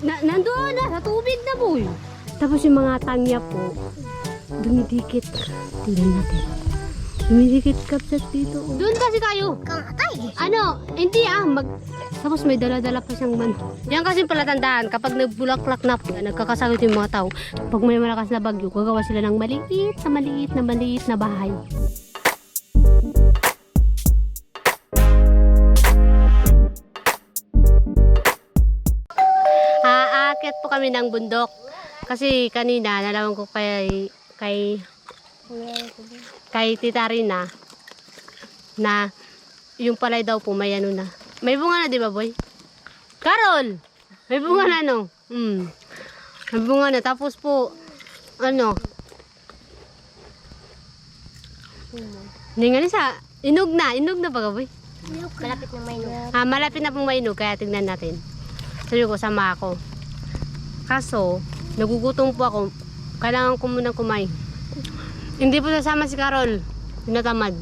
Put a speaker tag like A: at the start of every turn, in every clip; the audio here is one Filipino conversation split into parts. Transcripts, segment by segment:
A: Nandoon na, sa tubig na boy. Tapos yung mga tanya po, dumidikit. Tingnan natin. Dumidikit kapsat dito. Doon kasi kayo.
B: Kamatay.
A: Ano, hindi tapos may dala-dala pa siyang man. Yan kasi palatandaan, kapag nagbulaklak na po, nagkakasakit yung mga tao. Pag may malakas na bagyo, gagawa sila ng maliit na bahay. Aakyat po kami ng bundok. Kasi kanina, nalaman ko kay Tita Rina na yung palay daw po may ano na. May bunga na, di ba, boy? Carol! May bunga na, no? May bunga na. Tapos po, ano? Ningan sa, inog na ba, boy?
B: Malapit na may inog.
A: Malapit na pong mainog, kaya tignan natin. Sabi ko, sama ako. Kaso, nagugutom po ako. Kailangan ko munang kumain. Hindi po sasama si Carol. Natamad.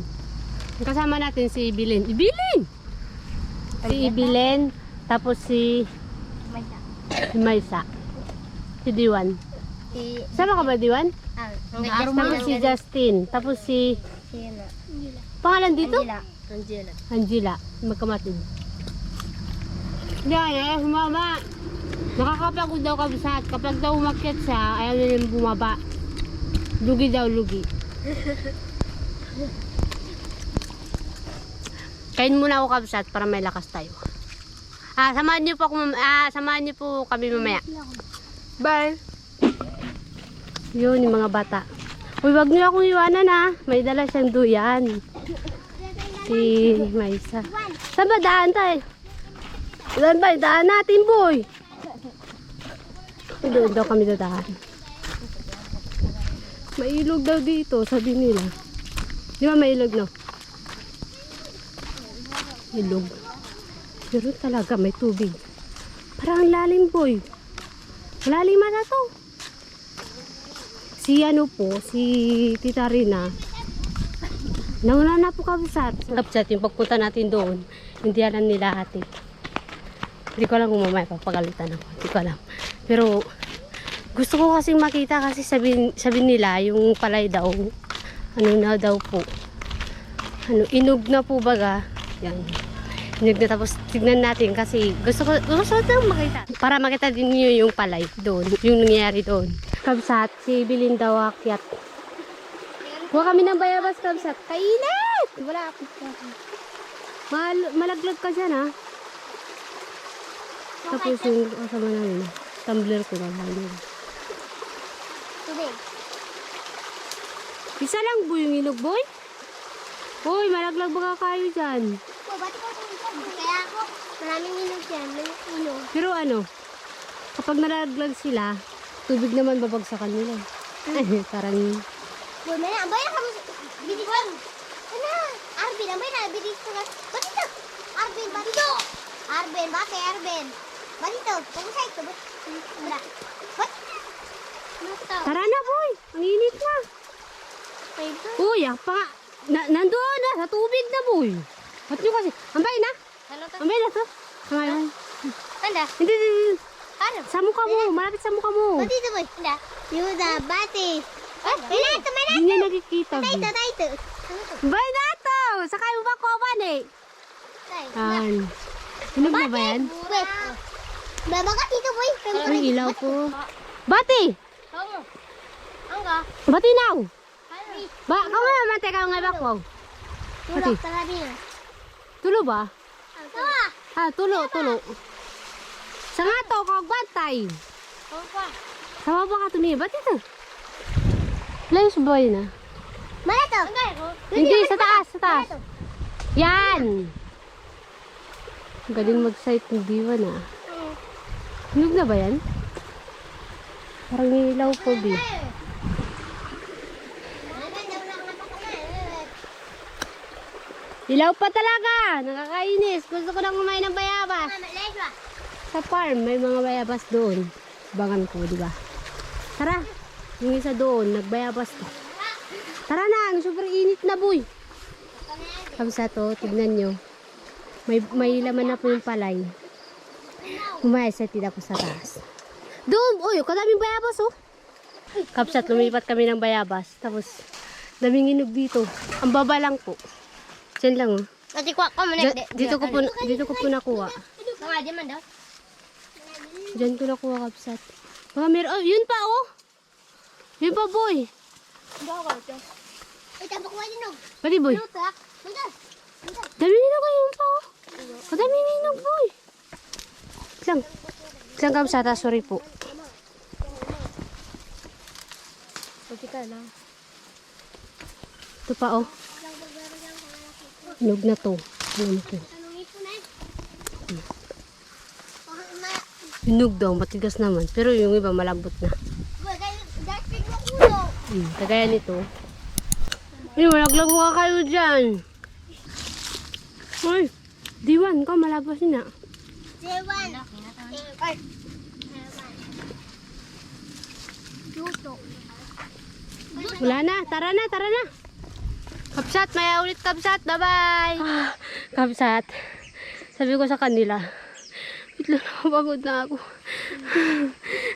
A: Kasama natin si Ibilin. Si Ibilin. Tapos si Maysa. Si Diwan. Sama ka ba, Diwan? Tapos si Justin. Tapos si... Pangalan dito? Angela. Magkamatid. Yan, humaba. Nakakapagod daw kabisat. Kapag daw umakyat siya, ayaw na yung bumaba. Lugi daw, lugi. Kain muna ako kabisat para may lakas tayo. Samahan niyo po kami mamaya. Bye. Yun, yung mga bata. Uy, wag niyo akong iwanan ha. May dala siyang duyan. Si Maysa. Saan ba daan tayo? Saan ba? Daan natin, boy. Doon daw kami dadahan. May ilog daw dito, sabi nila. Di ba may ilog, no? Ilog. Pero talaga may tubig. Parang lalim, boy. Lalim na to. Si Tita Rina. Nauna na po kabisat. Kapsat yung pagpunta natin doon. Hindi alam nila ate. Hindi ko alam kung mamaya papagalitan ako. Hindi ko alam. Pero gusto ko kasing makita kasi sabi nila yung palay daw. Ano na daw po. Inog na po baga. Yan. Inog na, tapos tignan natin kasi gusto ko makita. Para makita din niyo yung palay doon. Yung nangyayari doon. Kabsat, si Bilin daw akyat. Kuha kami ng bayabas, kabsat. Kainit! Wala ako. Malaglag ka dyan, ha? Tapos yung kasama namin. Tumbler ko na lang.
B: Tubig.
A: Isa lang, boy, yung ilog, boy. Uy, malaglag ba kayo dyan?
B: Ba't ko tumigil? Kaya ako, maraming inog yan. May inog.
A: Pero ano, kapag nalaglag sila, tubig naman babagsakan nila. Parang...
B: Boy, may na. Abay, bilisan. Ano? Arvin, abay na. Bilisan ka. Ba't ito? Arvin, ba't ito? Arvin, bakit Arvin? Ba't ito? Pagusay ito. Ba't? Ba't?
A: Tara na, boy. Ang init na. Uy, nandoon na. Sa tubig na, boy. Ba't nyo kasi? Ambay na. Ambay na to. Ambay na.
B: Anda?
A: Hindi.
B: Ano?
A: Sa mukha mo. Malapit sa mukha mo.
B: Ba't ito, boy? Anda? Yuda, bati. May nato.
A: Hindi niya nakikita, boy.
B: Tayo.
A: Bay na to. Sakay mo ba kuwan eh? Yan. Hinog na ba yan?
B: Wait. Babagat dito, boy.
A: Ay, ilaw po. Bati!
B: Angga.
A: Bati now! Ba, kau nga naman, teka nga ba ko?
B: Tulog talaga niya.
A: Tulo ba?
B: Tawa.
A: Tulo. Sa nga to, kagbantay. Sama ba ka tumi? Ba't ito? Layos boy na.
B: Malato.
A: Hindi, sa taas. Yan! Galing mag-sight ng diwan ah. Hinog na ba yan? Parang ilaw po, B. Ilaw pa talaga! Nakakainis! Gusto ko na kumain ng bayabas. Sa farm, may mga bayabas doon. Bangan ko, di ba? Tara! Yung isa doon, nagbayabas to. Tara na! Sobrang init na, boy! Kamsa to, tignan nyo. May laman na po yung palay. Umayos din ako sa taas. Doon! Uy, kadaming bayabas oh. Kapsat, lumipat kami ng bayabas. Tapos, daming inog dito. Ang baba lang po. Diyan lang oh.
B: Kasi kuha ko muna.
A: Dito ko po nakuha.
B: Mga di man daw.
A: Diyan ko nakuha kapsat. Baka meron, oh, yun pa oh. Yun pa boy.
B: Bawa ito. Ay, tapos kuha din, no?
A: Pati boy.
B: Lutak. Lutak.
A: Dami ninog yun pa oh. Kadami ninog boy. Isang. Isang kapsat, sorry po.
B: Pati ka lang.
A: Ito pa oh. Inog na to. Ano to?
B: Anong ito na eh?
A: Inog daw, matigas naman. Pero yung iba malambot na. Kagaya nito. Malaglag mo ka kayo dyan. Ay, Diwan, ka malabas na.
B: Diwan. Ay. Luto.
A: Wala na, tara na, tara na. Kapsat, maya ulit kapsat, bye-bye. Kapsat, sabi ko sa kanila, bitlo na, pagod na ako.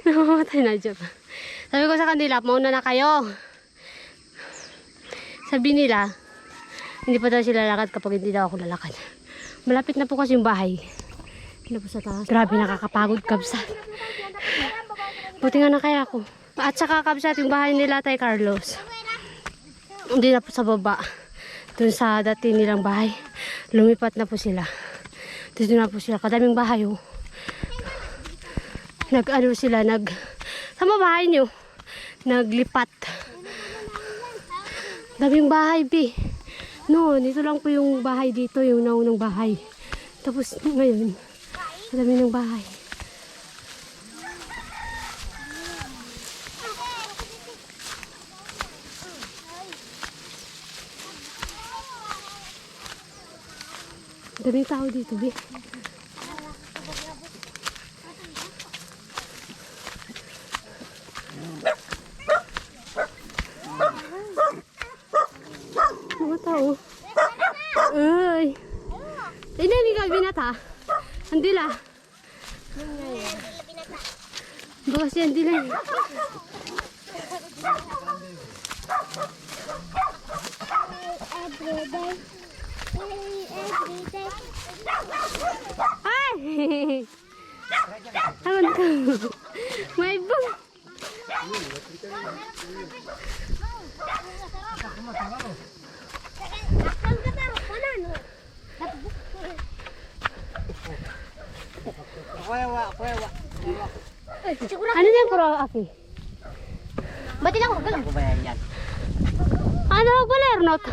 A: Namamatay na dyan. Sabi ko sa kanila, mauna na kayo. Sabi nila, hindi pa daw sila lalakad kapag hindi daw ako lalakad. Malapit na po kasi yung bahay. Hindi po sa taas. Grabe, nakakapagod kapsat. Buti nga na kaya ako. At saka kapsat, yung bahay nila Tay Carlos. Hindi na po sa baba. Doon sa dati nilang bahay. Lumipat na po sila. Dito na po sila. Kadaming bahay oh. Nag-ano sila, sama bahay nyo. Naglipat. Daming bahay, bi. No, dito lang po yung bahay dito, yung naunang bahay. Tapos ngayon, dami ng bahay. Daming tao dito, bi. Mga tao. Ay. Hindi, hindi ka binata. Andila. Baka siya andila. Ay! Awan ka. May bang. Ano yan puro aki?
B: Ba't lang magalang?
A: Ano magbalerno to?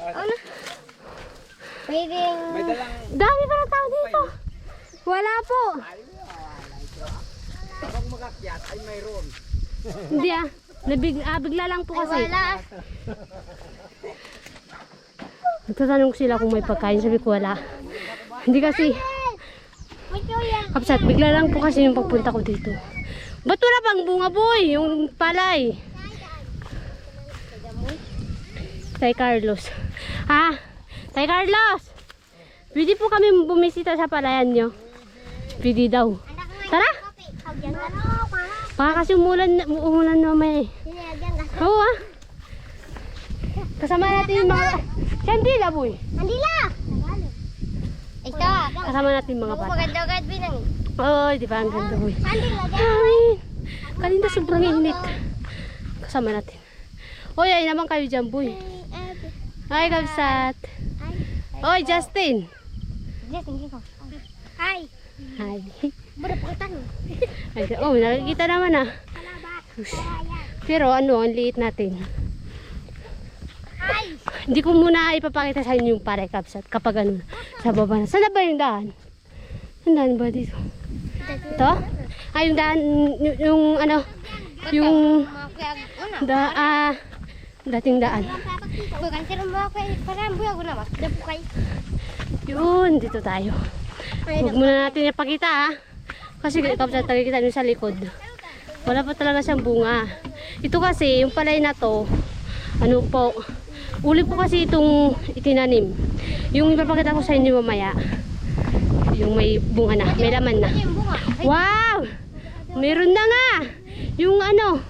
B: Ano? Pwedeng...
A: Dami pa ng tao dito. Wala po.
C: Kapag magakyat ay mayroon.
A: Hindi ah. Bigla lang po kasi.
B: Wala.
A: Nagtatanong sila kung may pagkain. Sabi ko wala. Hindi kasi. Kapsat, bigla lang po kasi yung pagpunta ko dito. Ba't wala pang bunga boy? Yung palay. Tay Carlos. Ha? Tay Carlos! Pwede po kami bumisita sa palayan nyo. Pwede daw. Tara! Baka kasi umulan na may. Oo ah. Kasama natin yung mga... Sandila boy.
B: Andila! Ito.
A: Kasama natin yung mga bata.
B: Maganda-gad binang.
A: Oo, di ba? Ang ganda boy.
B: Andila.
A: Ay, kanina sobrang init. Kasama natin. Oy, ay naman kayo dyan boy. Hi, Kapsat. Oy, Justin.
B: Hi.
A: Hi.
B: Bada pakitan.
A: Oh, nakikita naman ah. Pero ano, ang liit natin.
B: Hi.
A: Hindi ko muna ipapakita sa inyo yung pare Kapsat kapag ano, sa baba na. Saan na ba yung daan? Ang daan ba dito? Ito? Ay, yung daan, yung ano, yung dating daan.
B: Bukan sila mga kaya parang buya ko naman. Dapo kayo.
A: Yun, dito tayo. Huwag muna natin ipakita ah. Kasi Kapsat, nakikita nyo sa likod. Wala pa talaga siyang bunga. Ito kasi, yung palay na to, ano po, uli po kasi itong itinanim. Yung ipapakita ko sa inyo mamaya, Yung may bunga na, may laman na.
B: Yung bunga.
A: Wow! Meron na nga! Yung ano,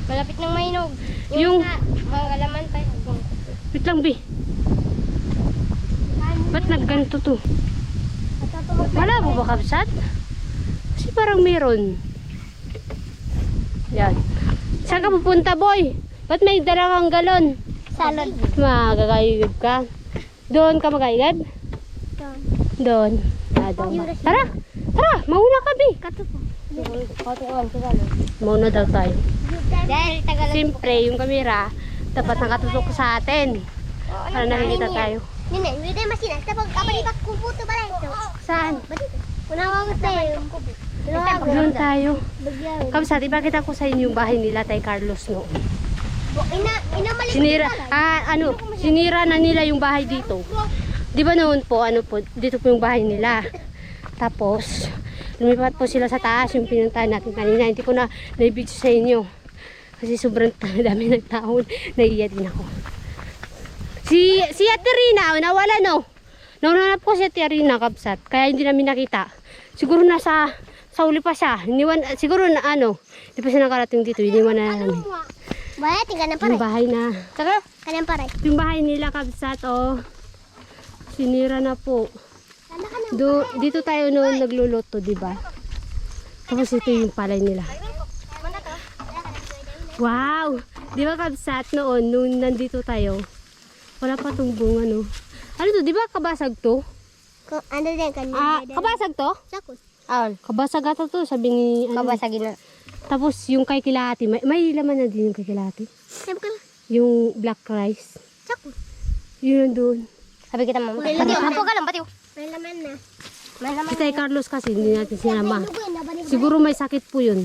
B: Malapit ng mainog.
A: yung...
B: Mga laman tayo.
A: Wait lang, Bi. Ba't nagganto to? Wala mo ba, kabsat? Kasi parang meron. Yan. Saan ka pupunta, boy? Ba't may dala kang galon?
B: Salad.
A: Magagayigib ka. Doon ka magayigib? Doon. Doon. Tara! Tara! Mauna ka, Bi. Mauna daw tayo.
B: Dahil tagal.
A: Siyempre, yung kamera, dapat nakatutok sa atin. Para nakikita tayo.
B: Nina, hindi tayo masinas. Tapos kapalipak kubuto ba lang ito?
A: Saan?
B: Unawang tayo.
A: Doon tayo.
B: Bagyan.
A: Kabsat, ipakita ko sa inyo yung bahay nila, Tay Carlos, no?
B: Inamalik
A: Sinira na nila yung bahay dito. Di ba noon po, dito po yung bahay nila. Tapos, lumipat po sila sa taas, yung pinuntahan natin kanina. Hindi ko na na-video sa inyo. Kasi sobrang dami ng tao, naiiyak din ako. Si Ate Rina, nawala no? Naunanap ko si Ate Rina, kabsat. Kaya hindi namin nakita. Siguro nasa uli pa siya. Siguro na hindi pa siya nakarating dito. Iniwan na namin.
B: Baya, tingnan na pare.
A: Yung bahay na.
B: Saka, kanyan pare.
A: Yung bahay nila, kabsat, oh. Sinira na po. Dito tayo noon nagluluto, di ba? Tapos ito yung palay nila. Wow! Di ba, kabsat, noon, nung nandito tayo, wala pa tong bunga, no? Ano to, di ba kabasag to?
B: Ano din, kanyan.
A: Kabasag to?
B: Sakos.
A: Kabasag ata to, sabi ni...
B: Kabasagin na.
A: Tapos yung kay Kilati, may laman na din yung kay Kilati.
B: Sabi ka na.
A: Yung black rice.
B: Sakos.
A: Yun nandun.
B: Sabi kita mo. Apo ka lang, pati. May laman na. May laman
A: Si Tay Carlos kasi hindi natin sinama. Siguro may sakit po yun.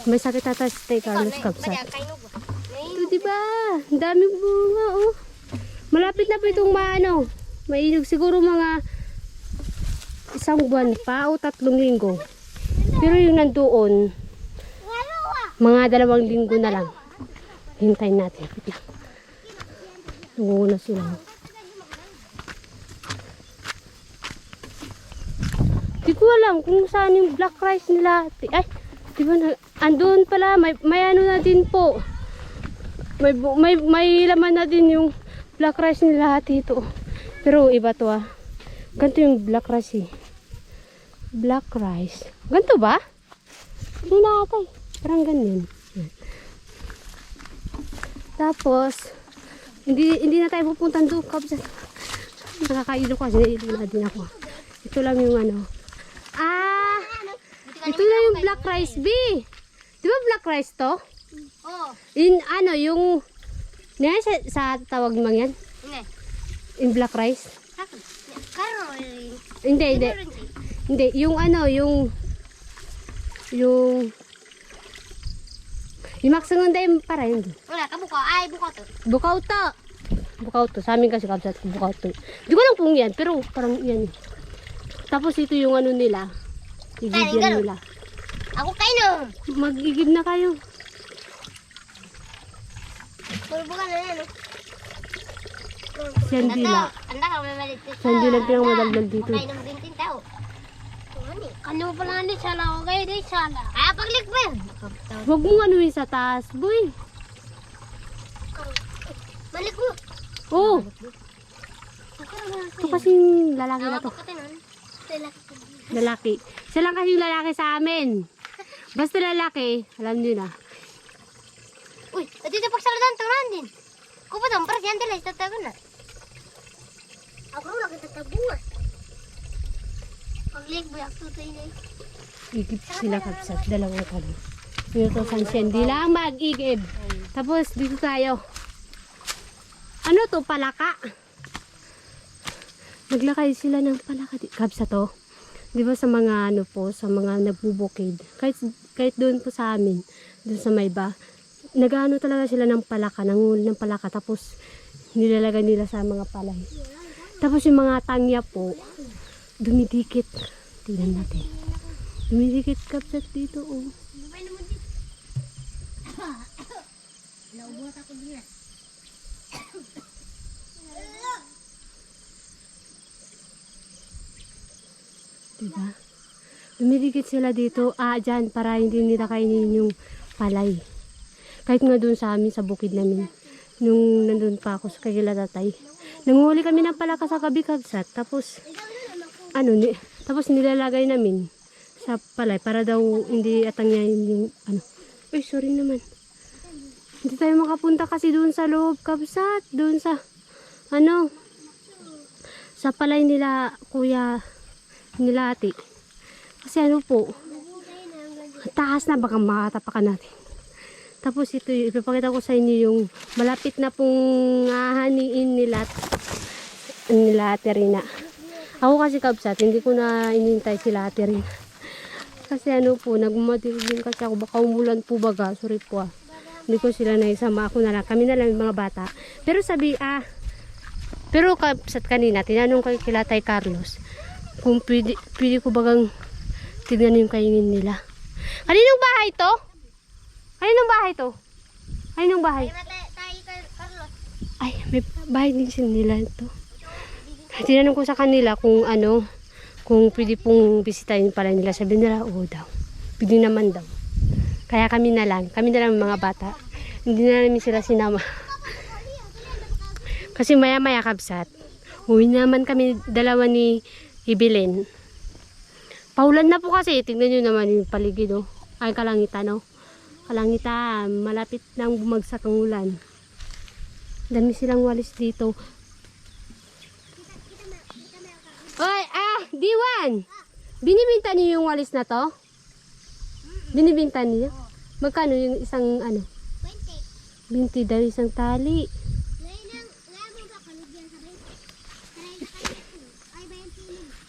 A: May sakit ata si Tay Carlos, kabsat. Ito diba? Ang daming bunga, oh. Malapit na po itong mainog. Siguro mga 1 buwan pa o 3 linggo. Pero yung nandoon, mga 2 linggo na lang. Hintayin natin. Nunguna sila. Di ko alam kung saan yung black rice nila. Ay, di ba andun pala, may ano na din po. May laman na din yung black rice nila dito. Pero iba to ah. Ganito yung black rice eh. Black rice. Ganito ba? Hindi na ata eh. Parang ganyan. Tapos, hindi na tayo pupuntan doon. Nakakailo ko kasi nailo na din ako. Ito lang yung ito na yung black rice, B. Di ba black rice to?
B: Oo.
A: Yung sa tawag mo yan? In black rice? Hindi, yung maksangon dahil para hindi.
B: Wala, kabukaw.
A: Bukaw to. Sa amin kasi kabsat ko bukaw to. Hindi ko lang kung yan, pero parang yan. Tapos ito yung nila. Igib yan nila.
B: Ako kayo.
A: Mag-igib na kayo.
B: Pulbukan na yan.
A: Sandila.
B: Anda ka, may malit.
A: Sandila pinang madaldal dito.
B: Kain ng 20 tao. Kano pala hindi sana ako kayo di sana. Paglik ba yun?
A: Huwag mong anuhin sa taas, boy.
B: Balik mo.
A: Oh, ito kasing lalaki na to. Lalaki. Siya lang kasi yung lalaki sa amin. Basta lalaki, alam nyo na.
B: Uy, dito pagsaladan, turan din. Kupa dong, para siyan nila, itatago na. Ako lang itatago nga. Paglik ba yung tutay na yun?
A: Igib sila kapsat, dalawang kami. Dito sa hindi lang mag-igib. Tapos dito tayo. Ano to, palaka? Naglakay sila ng palaka. Kapsa to. Di ba sa mga sa mga nagbubukid. Kahit doon po sa amin, doon sa Mayba, nag-ano talaga sila ng palaka, nanguli ng palaka, tapos nilalagay nila sa mga palay. Tapos yung mga tangya po, dumidikit. Tingnan natin. Dumidikit kapsat dito, oh.
B: Naubot ako din.
A: Diba? Dumidikit sila dito, dyan, para hindi nila kainin yung palay. Kahit nga dun sa amin, sa bukid namin, nung nandun pa ako sa kagila tatay. Nanguhuli kami ng palaka sa gabi kabsat, tapos, tapos nilalagay namin sa palay para daw hindi atangyayin yung, uy, sorry naman. Hindi tayo makapunta kasi dun sa loob kabsat, dun sa, sa palay nila, kuya, nila ate. Kasi taas na, baka makatapakan natin. Tapos ito, ipapakita ko sa inyo yung malapit na pong haniin nila ate Rina. Ako kasi kabsat, hindi ko na inintay sila ate Rina. Kasi nagmamatil din kasi ako, baka umulan po baga, sorry po Hindi ko sila naisama, ako na lang, kami na lang yung mga bata. Pero pero kabsat kanina, tinanong ko kila Tay Carlos, kung pwede ko bagang tignan yung kaingin nila. Kaninong bahay to? Kaninong bahay to? Kaninong bahay? Ay, may bahay din sila nila ito. Tinanong ko sa kanila kung kung pwede pong bisitahin pala nila. Sabi nila, oo daw. Pwede naman daw. Kaya kami na lang mga bata. Hindi na namin sila sinama. Kasi maya-maya kabsat. Uwi naman kami dalawa ni Ibilin. Paulan na po kasi. Tingnan nyo naman yung paligid, Ay, kalangitan, Kalangitan. Malapit nang bumagsak ang ulan. Dami silang walis dito. Oy, Diwan! Binibinta niyo yung walis na to? Binibinta niyo? Magkano yung isang 20 daw isang tali.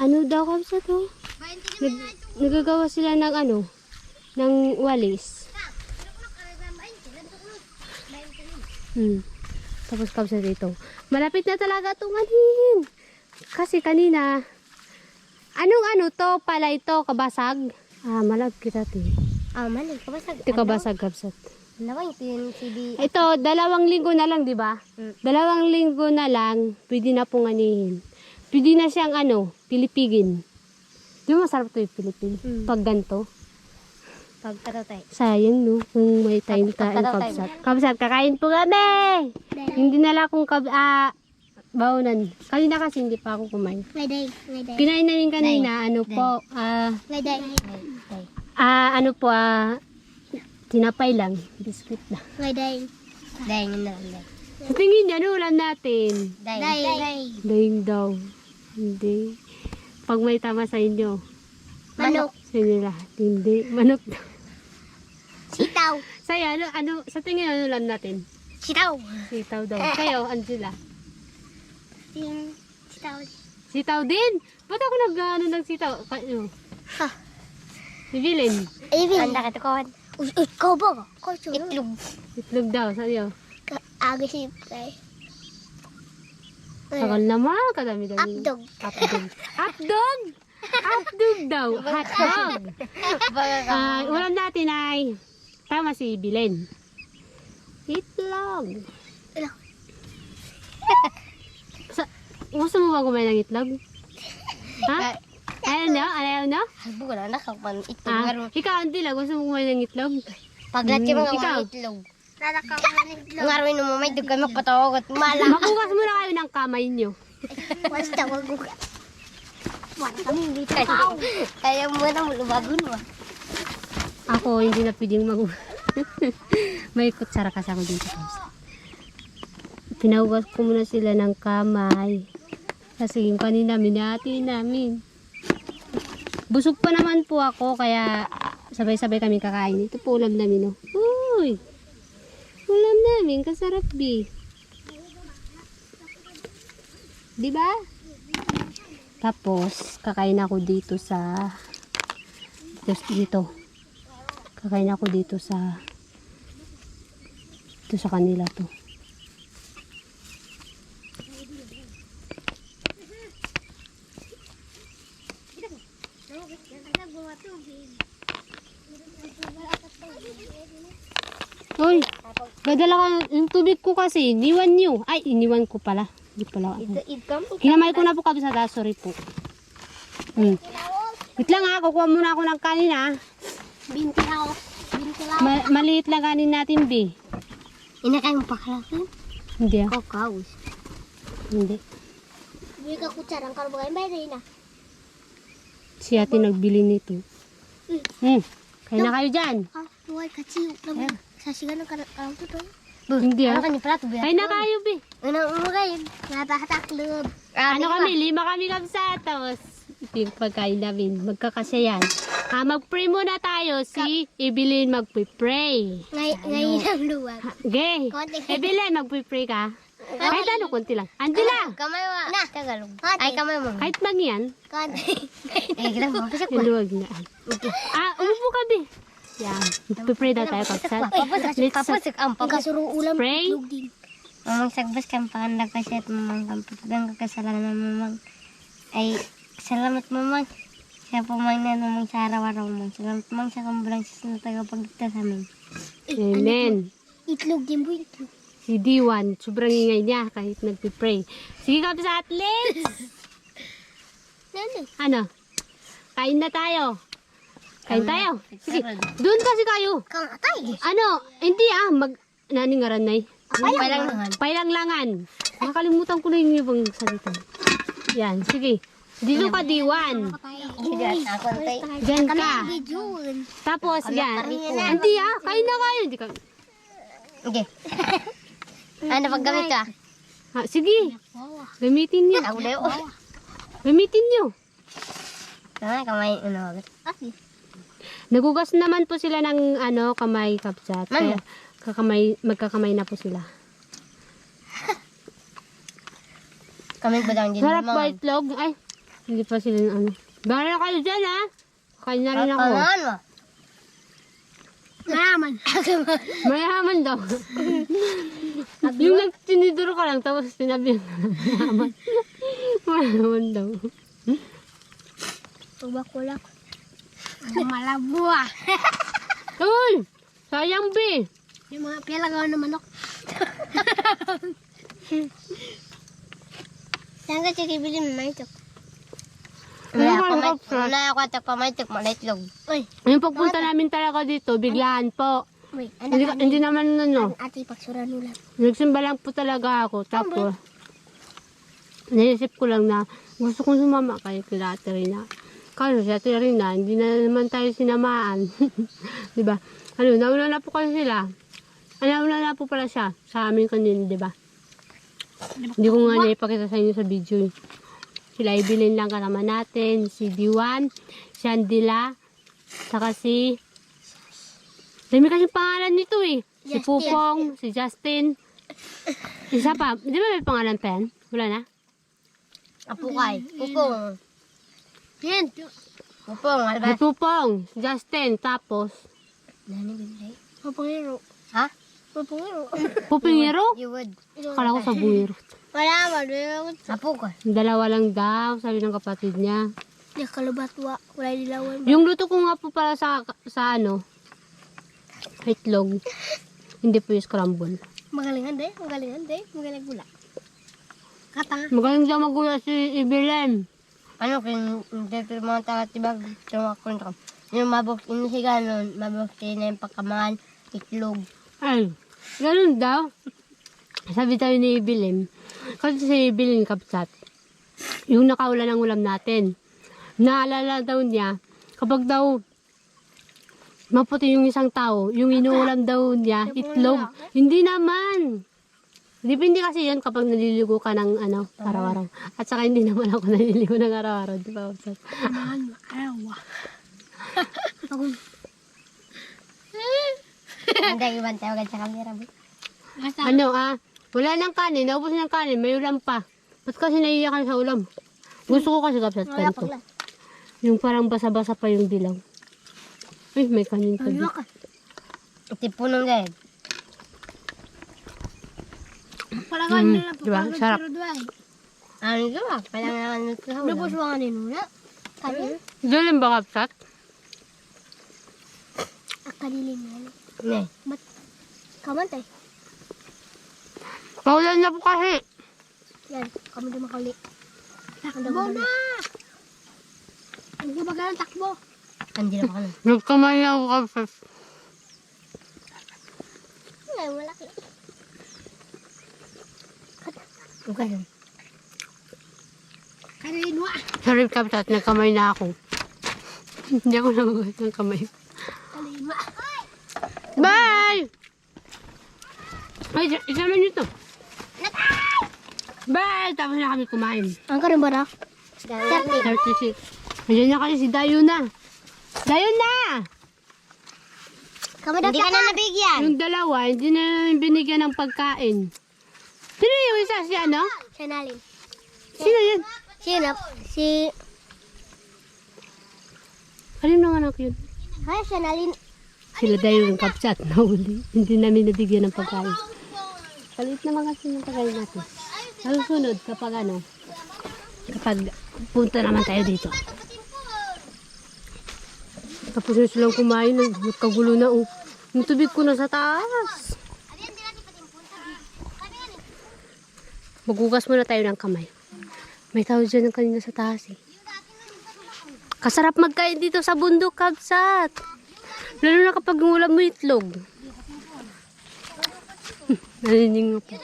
A: Ano daw kasi to? Nagagawa sila ng ng walis. Tapos kapsa dito. Malapit na talaga tumanin. Kasi kanina, anong to? Pala ito, kabasag? Malap kita ti.
B: Malag, kabasag.
A: Ito kabasag kapsat.
B: Ito,
A: 2 linggo na lang, di ba? 2 linggo na lang, pwede na pong anihin. Pwede na siyang pilipigin. Di ba masarap ito yung pilipin? Pag ganito. Sayang, no? Kung may time kabsat. Kabsat, kakain po kami! Hindi na lang kung baunan. Kanina kasi hindi pa ako kumain. Kinain na rin kanina, tinapay lang, biskuit na. Sa tingin niya, ulam natin. Daing daw. Hindi. Pag may tama sa inyo.
B: Manok.
A: Sa inyo lahat. Hindi. Manok daw.
B: Sitaw.
A: Saya, sa tingin niya, ulam natin.
B: Sitaw.
A: Sitaw daw. Kayo, Angela.
B: Sitaw.
A: Sitaw din? Ba't ako ng sitaw? Bibilin.
B: Anda ka tukawan. Ikaw ba? Itlog.
A: Itlog daw, sa'yo.
B: Agasip kay.
A: Tagal naman, kadami-dami.
B: Updog.
A: Updog daw. Hotdog. Ulam natin ay tama si Bilen. Itlog. Gusto mo ba kumain ng itlog? Ha? Ayaw na?
B: Bukan na kapan itlog.
A: Ikaw, Andila, gusto mo kumain ng itlog?
B: Paglat yung mga itlog. Ngarawin mo may dugay magpatawag at mala.
A: Makukas muna kayo ng kamay nyo.
B: Basta magugas. Wala kami dito. Kaya mo na mulubagon mo.
A: Ako, hindi na pwedeng may kutsara kasi ako dito. Pinahugas ko muna sila ng kamay. Kasi yung kanina, minati namin. Busog pa naman po ako, kaya sabay-sabay kami kakain. Ito po ulam namin, Uy! Ulam namin, kasarap, B. Diba? Tapos, kakain ako dito sa... Dito. Kakain ako dito sa... Dito sa kanila to. Uy, gadala ka yung tubig ko kasi, iniwan nyo. Ay, iniwan ko pala. Hindi pala ako. Hinamay ko na po kami sa gas, sorry po. Wait lang ha, kukuha muna ako ng kanin ha.
B: Binti ako. Binti lang.
A: Maliit lang kanin natin, B.
B: Inakain mo pa kalaki?
A: Hindi ah.
B: Kakaus.
A: Hindi.
B: Bili ka kutsarang karbugan. Bayad na.
A: Si ate nagbili nito. Kaya na kayo dyan.
B: Ah, huwag katsiyo. Sasigan ng karang tuto.
A: Hindi ah.
B: Ano ka ni plato?
A: Kaya na kayo, B.
B: Unang umugay. Natataklob.
A: Ano kami? 5 kami kapsa. Tapos, ito yung pagkain namin. Magkakasya yan. Mag-pray muna tayo. Si Evelyn mag-pray.
B: Ngayon ang luwag.
A: Okay.
B: Konti.
A: Evelyn, mag-pray ka. Kahit ano, konti lang. Andila.
B: Kamay mo. Na. Tagalog. Ay, kamay mo.
A: Kahit mangyan.
B: Konti. Eh, gila mo. Pasok mo.
A: Yung luwag na. Umupo ka, B. Yan. Mag-pray daw tayo kapsa.
B: Papasok ang pagkasuro ulam.
A: Pray.
B: Mamang sagbas kang pangandag kasi at mamang kampatugang kakasalanan ng mamang. Ay, salamat mamang. Siya po mang nanamang sa araw-araw mamang. Salamat mamang sa kambulang sa tagapagligtas sa amin.
A: Amen.
B: Itlog din po, itlog.
A: Si D1, sobrang ingay niya kahit nagpipray. Sige kapsa athletes. Ano? Kain na tayo. Kain tayo. Sige. Doon kasi kayo.
B: Kang atay.
A: Ano? Hindi naningaran na eh.
B: Pailangan.
A: Pailangan. Nakalimutan ko na yung ibang salita. Yan, sige. Dito ka, D1. Diyan ka. Tapos, yan. Hindi kain na kayo. Hindi ka.
B: Okay. Ano paggamit ka?
A: Sige. Gamitin niyo. Gamitin niyo.
B: Kamay, ano agad?
A: Nagugas naman po sila ng kamay kapsat. Kaya magkakamay na po sila.
B: Kamay ba daw din
A: Sarap ba itlog? Ay, hindi pa sila Bahala kayo dyan ha. Kain na rin ako.
B: Mayaman.
A: Mayaman daw. Yung nagtinidor ka lang tapos sinabi mayaman. Mayaman daw.
B: Tubak-kulak. Malabo ah.
A: Uy! Sayang B.
B: Yung mga pilagaw na manok. Saan ka bibili mo maitok? Wala ako at pamaitok, malaitlog. Uy,
A: Yung pagpunta namin talaga dito, biglaan po.
B: wait.
A: Hindi naman
B: Ate, pagsuran ulam.
A: nagsimba lang po talaga ako. Tapos, naisip ko lang na gusto kong sumama kay kila Ate Rina. Kasi si Ate Rina, hindi na naman tayo sinamaan. Diba? Nauna na po kasi sila. Nauna na po pala siya sa amin kanina, diba? Hindi ko nga naipakita sa inyo sa video. Sila ibilin lang kasama natin. Si D1, si Andila, saka si... Dami kasi pangalan nito eh. Si
B: Justin.
A: Pupong, si Justin. Isa pa. Di ba may pangalan pa yan? Wala na?
B: Apukay. Pupong. Yan. Pupong,
A: Si
B: albas.
A: Pupong, si Justin, tapos...
B: Pupongero. Ha? Pupongero.
A: Pupingero?
B: You would.
A: Akala ko sa buwiro.
B: Wala, wala. Apukay.
A: Dalawa lang daw, sabi ng kapatid niya.
B: Yung kalubatwa. Wala dilawan.
A: Yung luto ko nga po para sa itlog. Hindi po yung scramble.
B: Magalingan de. Magaling gula. Katanga.
A: Magaling daw magula si Ibilem.
B: Ano kung dito mga tagatibag tumakon ko. Yung mabok inisiga nun, mabok na yung pagkamangan, itlog.
A: Ay, ganun daw. Sabi tayo ni Ibilem. Kasi si Ibilem kapsat. Yung nakaulan ng ulam natin. Naalala daw niya, kapag daw maputi yung isang tao, yung inuulam daw niya, itlog. Hindi naman. Depende kasi yan kapag naliligo ka ng araw-araw. At saka hindi naman ako naliligo ng araw-araw. Di ba?
B: Hindi, iwan tayo agad sa camera.
A: Wala nang kanin. Naubos ng kanin. May ulam pa. Ba't kasi naiiyakan sa ulam? Gusto ko kasi kapsat ganito. Yung parang basa-basa pa yung dilaw. Ay, may kanin pa din.
B: Tipunong gayad.
A: Diba? Sarap.
B: Ano ito ba? Palangan na ito sa ulam. Nabos ba nga ninuna? Kanin?
A: Galing ba kapsat?
B: Kanilin mo. Ne. Kamantay.
A: Paulan na po kasi.
B: Yan, kami din makali. Bo na! Hindi ba ganun takbo? Hindi na pa
A: Nagkamay na ako kabsat.
B: Ay, malaki. Okay. Kanino ah?
A: Sorry kabsat, nagkamay na ako. Hindi ako namagot ng kamay.
B: Kalima.
A: Bye! Ay, isama nyo to. Bye! Tapos na kami kumain.
B: Ang karin ba na?
A: 36. Ayan na kasi si Dayuna. Dayuna!
B: Hindi ka na nabigyan.
A: Yung dalawa, hindi na namin binigyan ng pagkain. Sino yung isa? Si ano?
B: Chanalin.
A: Sino yun?
B: Sino? Si...
A: Kanino anak yun?
B: Ay, Chanalin.
A: Sila Dayuna yung kapsat. Nahuli. Hindi namin nabigyan ng pagkain. Kalit naman kasi ng pagkain natin. Susunod kapag ano, kapag punta naman tayo dito. Tapos na silang kumain, nagkagulo na. Oh. Yung tubig ko na sa taas. Magugas muna tayo ng kamay. May tao dyan ng kanina sa taas eh. Kasarap magkain dito sa bundok, kabsat. Lalo na kapag ulam mo itlog. Nanining mo po.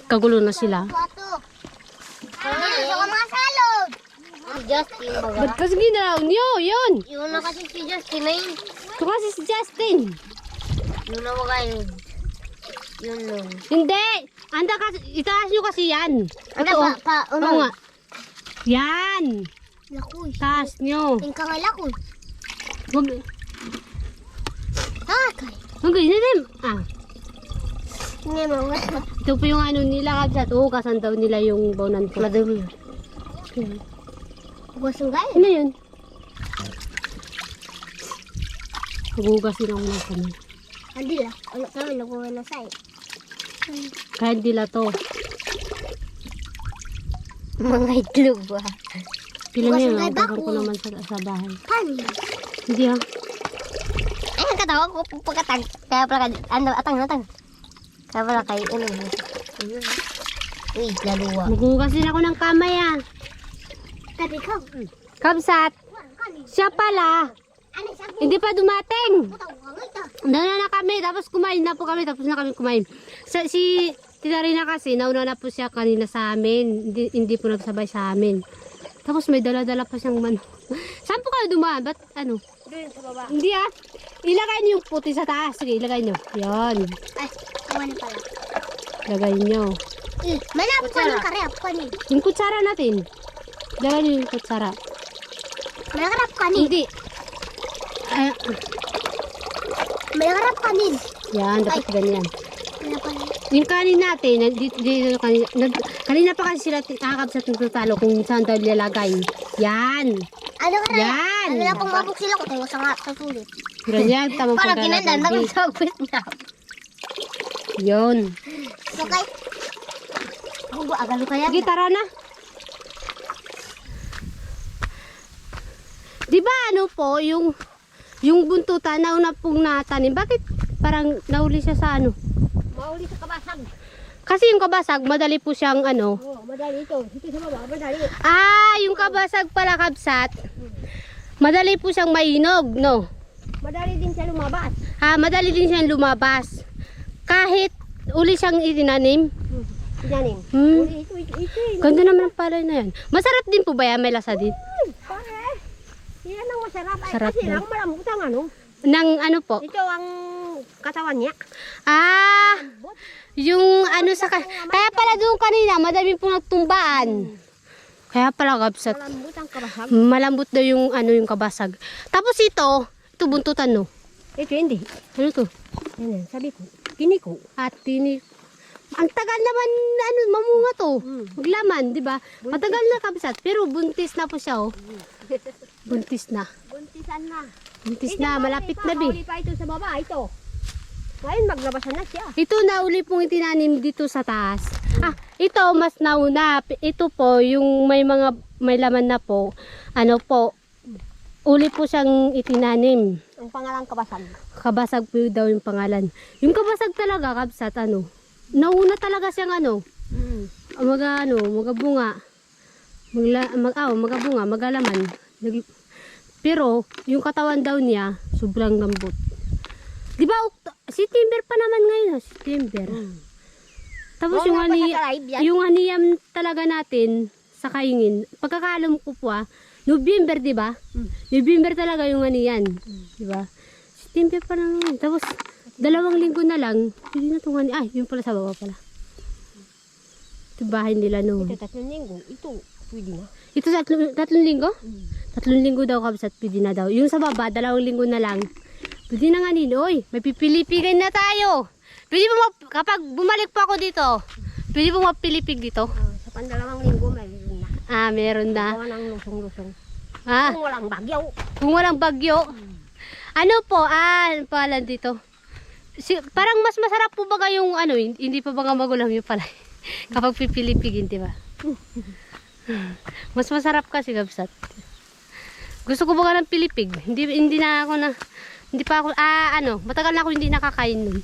A: Kagulo na sila.
B: Gusto ko mga salod. Si Justin baga.
A: Ba't kasi ginalaw niyo? Yun!
B: Yun na kasi si Justin na yun.
A: Ito kasi si Justin.
B: Yun na baga yun. Yun nun.
A: Hindi! Anda kasi, itaas nyo kasi yan.
B: Ano pa?
A: Oo nga. Yan!
B: Lakoy.
A: Taas nyo.
B: Tingka nga lakoy.
A: Wag,
B: Takay.
A: wag, hindi. Ah,
B: Hindi mo.
A: ito po yung ano nila kabsat. Oo, kasan daw nila yung baunan ko.
B: Madumi. Gusto nga yun.
A: Ano yun? Magugas din ako ng kamay.
B: Hindi lang. Ano kami nakuha na sa'yo.
A: Kahit dila to.
B: Mga itlog ba?
A: Pila na yun.
B: Bukas ang
A: Ang ko
B: baboy.
A: naman sa bahay.
B: Paano?
A: Hindi ha.
B: Ay, ang katawa ko pagkatag. Kaya pala atang. Kaya pala kayo, Uy, laluwa.
A: Magugas din ako ng kamay ah.
B: Tapi ka.
A: Kabsat. Siya pala.
B: Ano sabi?
A: Hindi pa dumating.
B: Putaw ka nga ito.
A: Na kami, tapos kumain na po kami, tapos na kami kumain. Si Tita Rina kasi, nauna na po siya kanina sa amin, hindi po nagsabay sa amin. Tapos may dala-dala pa siyang manok. Saan po kayo dumaan? Ba't ano?
B: Doon sa baba.
A: Hindi ah. Ilagay niyo yung puti sa taas. Sige, ilagay niyo. Yan.
B: Ay, kawan pala.
A: Ilagay niyo.
B: May napukanin ka rin, apukanin.
A: Yung kutsara natin. Ilagay niyo yung kutsara.
B: May nakarap kanin.
A: Hindi. Ay,
B: May nakarap kanin.
A: yan, dapat ganyan.
B: Ano pala?
A: Yung kanin natin, dito kanina pa kasi sila kakab sa tutalo kung saan daw nilalagay. Yan.
B: Ano ka rin?
A: Yan.
B: Ano na pong mabuk sila ko tayo sa sulit.
A: Ganyan, tamang
B: Parang kinanda na
A: paglalagay.
B: sa agwit na.
A: Yun.
B: Okay. Hugo, agalo kaya.
A: Sige, tara na. Di ba ano po, yung buntutan na una pong natanim, bakit parang nauli siya sa ano?
B: Mauli sa kabasag.
A: Kasi yung kabasag, madali po siyang ano.
B: Oo, madali ito. Dito sa baba, madali.
A: Ah, yung kabasag pala kabsat. Madali po siyang mainog, no?
B: Madali din siya lumabas.
A: Ah, madali din siyang lumabas. Kahit uli siyang itinanim.
B: Inanim.
A: Hmm.
B: Ito.
A: Ganda naman ang palay na yan. Masarap din po ba yan? May lasa din?
B: Pare, yan ang masarap. Ay,
A: Sarap
B: kasi
A: daw.
B: lang malambot ang ano.
A: Nang ano po?
B: Ito ang katawan niya.
A: Ah, yung ano sa... Kaya pala doon kanina, madami pong nagtumbaan. Kaya pala kabsat.
B: Malambot ang kabasag.
A: Malambot daw yung ano yung kabasag. Tapos ito buntutan no.
B: Ito hindi.
A: Ano to?
B: Yan, sabi ko. Kiniko.
A: At tini... Ang tagal naman ano mamunga to. Maglaman, di ba? Matagal na kabsat, pero buntis na po siya oh. Buntis na.
B: Buntisan na.
A: Buntis na, malapit na bi.
B: Mauli pa ito sa baba. Ito. Ngayon maglabasan na siya.
A: Ito na uli pong itinanim dito sa taas. Ah, ito mas nauna. Ito po yung may laman na po. Ano po? Uli po siyang itinanim.
B: Ang pangalang kabasag.
A: Kabasag po daw yung pangalan. Yung kabasag talaga kabsat ano. Nauna talaga siyang ano. Mga bunga. magabunga, magalaman. Pero, yung katawan daw niya, sobrang lambot. Di ba, September pa naman ngayon, September. Tapos yung aniyam talaga natin sa kaingin, pagkakaalam ko po November, di ba? November talaga yung aniyan. Di ba? September pa naman. Tapos, 2 linggo na lang, hindi na itong yung pala sa baba pala. Ito bahay nila noon.
B: Ito 3 linggo. Ito, pwede na.
A: Ito 3 linggo? 3 linggo daw kabsat, pwede na daw. Yung sa baba, 2 linggo na lang. Pwede na nga nino. Oy, may pipilipigin na tayo. Pwede mo, kapag bumalik po ako dito, pwede mo mapilipig dito?
B: Sa pandalawang linggo, mayroon na.
A: Meron na.
B: Gawa ng lusong-lusong.
A: Kung
B: walang bagyo.
A: Kung walang bagyo. Ano po, palan dito. Parang mas masarap po ba yung hindi pa ba magulang yung palay? Kapag pipilipigin, di ba? Mas masarap kasi kabsat. Gusto ko ba ng pilipig? Hindi na ako hindi pa ako, matagal na ako hindi nakakain nun.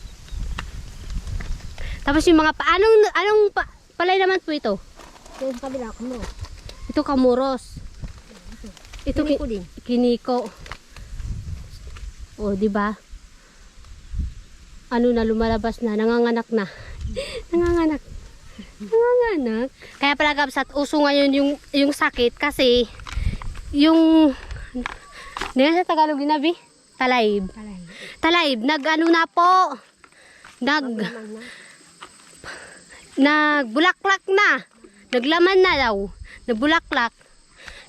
A: Tapos yung mga anong palay naman po ito?
B: Yung sa kabila, kamo.
A: Ito kamuros. Ito
B: Kiniko din.
A: Kiniko. O, di ba? Na lumalabas na, nanganganak na. Nanganganak. Kaya pala kabsat, uso ngayon yung sakit kasi yung sa Tagalog ginabi? Talayb. Na po. Nagbulaklak na. Naglaman na daw. Nagbulaklak.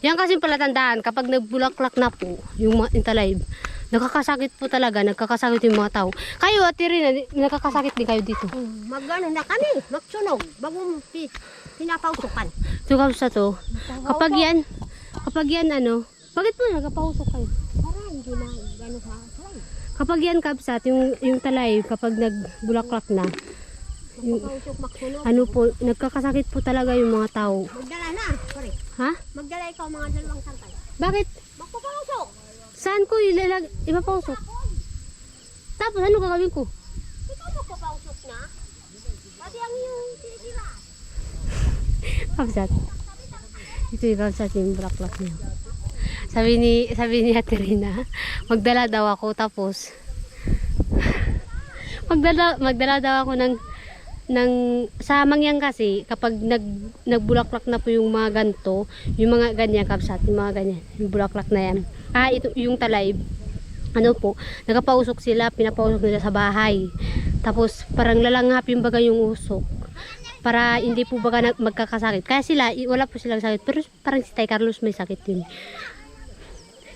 A: Yan kasi palatandaan kapag nagbulaklak na po yung talayb. Nakakasakit po talaga, nagkakasakit yung mga tao. Kayo, Ate Rina, nakakasakit din kayo dito.
B: Magano na kami, magsunog, bagong pinapausukan.
A: Ito sa to. Kapag yan, bakit po nagkapausok kayo?
B: Para hindi na gano'n sa salay.
A: Kapag yan kabsat, yung talay, kapag nagbulaklak na,
B: Magpapausok, magsunog.
A: nagkakasakit po talaga yung mga tao.
B: Magdala na, sorry.
A: Ha?
B: Magdala ikaw mga 2 sangkay.
A: Bakit?
B: Magpapausok.
A: Saan ko ipapausok? Tapos ano gagawin ko?
B: Ikaw magpapausok na. Pati ang iyong sinisira.
A: Kabsat. Ito yung kabsat yung bulaklak niya. Sabi ni Ate Rina, magdala daw ako tapos magdala daw ako ng sa mangyan kasi kapag nagbulaklak na po yung mga ganto, yung mga ganyan kabsat, yung mga ganyan, yung bulaklak na yan. Ito yung talayb. Nagpapausok sila, pinapausok nila sa bahay. Tapos parang lalanghapin baga yung usok. Para hindi po baga magkakasakit. Kaya sila, wala po silang sakit. Pero parang si Tay Carlos may sakit yun.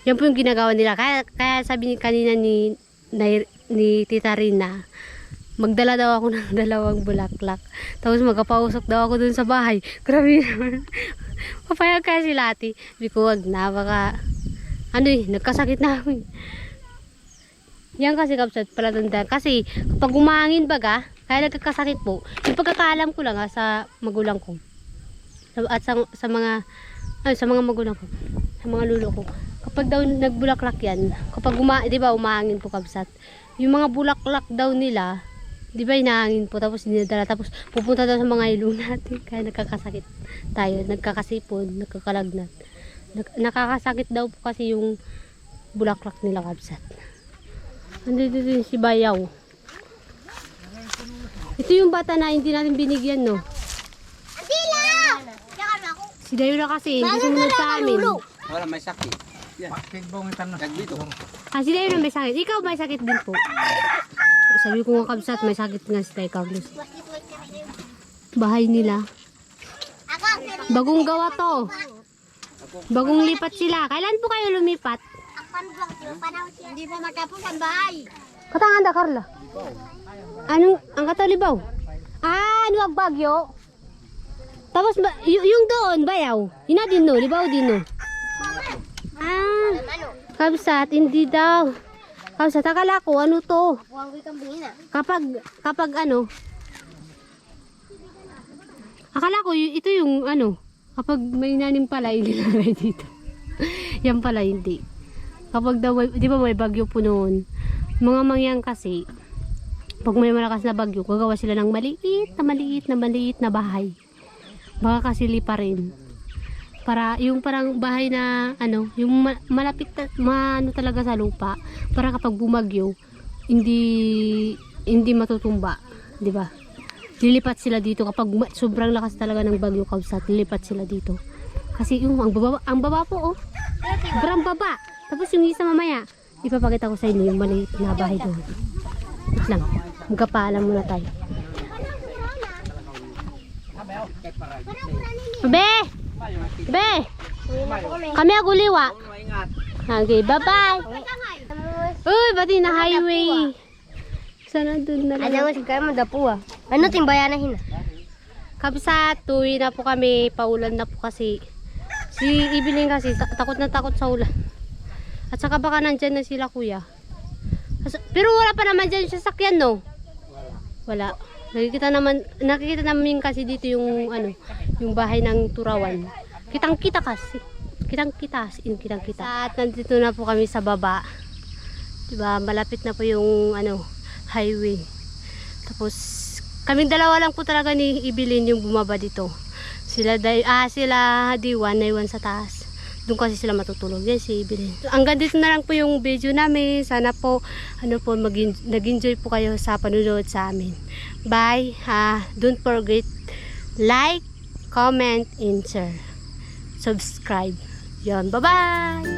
A: Yan po yung ginagawa nila. Kaya sabi kanina ni Tita Rina, magdala daw ako ng 2 bulaklak. Tapos magpapausok daw ako dun sa bahay. Grabe naman. Papayag kaya si Lati. Sabi ko, wag na. Baka, nagkasakit na ako. Yan kasi kapsat palatandaan. Kasi kapag umangin baga, kaya nagkakasakit po. Yung pagkakaalam ko lang sa magulang ko. At sa mga magulang ko. Sa mga lulo ko. Kapag daw nagbulaklak yan, kapag di ba umangin po kapsat. Yung mga bulaklak daw nila, di ba inahangin po, tapos dinadala, tapos pupunta daw sa mga ilong natin, kaya nagkakasakit tayo, nagkakasipon, nagkakalagnat. Nakakasakit daw po kasi yung bulaklak nila kabsat. Andito din si Bayaw. Ito yung bata na hindi natin binigyan, no?
B: Antila!
A: Si Dayo na kasi, hindi sumunod sa amin.
C: Wala, may sakit. Yan. Dito.
A: Si Dayo na may sakit. Ikaw may sakit din po. Sabi ko nga kabsat, may sakit nga si Tay Carlos. Bahay nila. Bagong gawa to. Bagong lipat sila. Kailan po kayo lumipat?
B: Hindi pa matapos ang bahay.
A: Katanganda, Carla. Ang Katolibaw? Ano ang Bagyo? Tapos, yung doon, Bayaw. Ina din no, Libaw din no. Kabsat, hindi daw. Kabsat, akala ko, ano to? Kapag akala ko, ito yung kapag may naning palay, nilalagay dito. Yan pala, hindi. Kapag daw, di ba may bagyo po noon? Mga mangyan kasi, pag may malakas na bagyo, gagawa sila ng maliit na bahay. Baka kasi lipa rin. Para yung parang bahay na ano, yung malapit ano talaga sa lupa, para kapag bumagyo hindi matutumba, 'di ba? Lilipat sila dito kapag sobrang lakas talaga ng bagyo Kabsat, lilipat sila dito. Kasi yung ang baba po oh. Sobrang baba. Tapos yung isa mamaya, ipapakita ko sa inyo yung maliit na bahay doon. Wait lang. Magkapaalam muna tayo. Be! Be! Kami aguliwa. Okay, bye-bye. Uy, pati na highway. Sana doon na lang.
B: Ano mas kayo madapo ah. Ano timbayan na hina?
A: Kabsat, tuwi na po kami. Paulan na po kasi. Si Ibilin kasi takot na takot sa ulan. At saka baka nandyan na sila kuya. Pero wala pa naman dyan yung sasakyan no? Wala. Nakikita namin kasi dito yung ano, yung bahay ng Turawan. Kitang-kita kasi. Kitang-kita. At nandito na po kami sa baba. Diba, malapit na po yung ano, highway. Tapos kaming dalawa lang po talaga ni Ibilin yung bumaba dito. Sila Diwan na iwan sa taas. Doon kasi sila matutulog. Yan si Ibilin. Hanggang dito na lang po yung video namin. Sana po nag-enjoy po kayo sa panunood sa amin. Bye. Don't forget like, comment, and share. Subscribe. Yan. Bye-bye.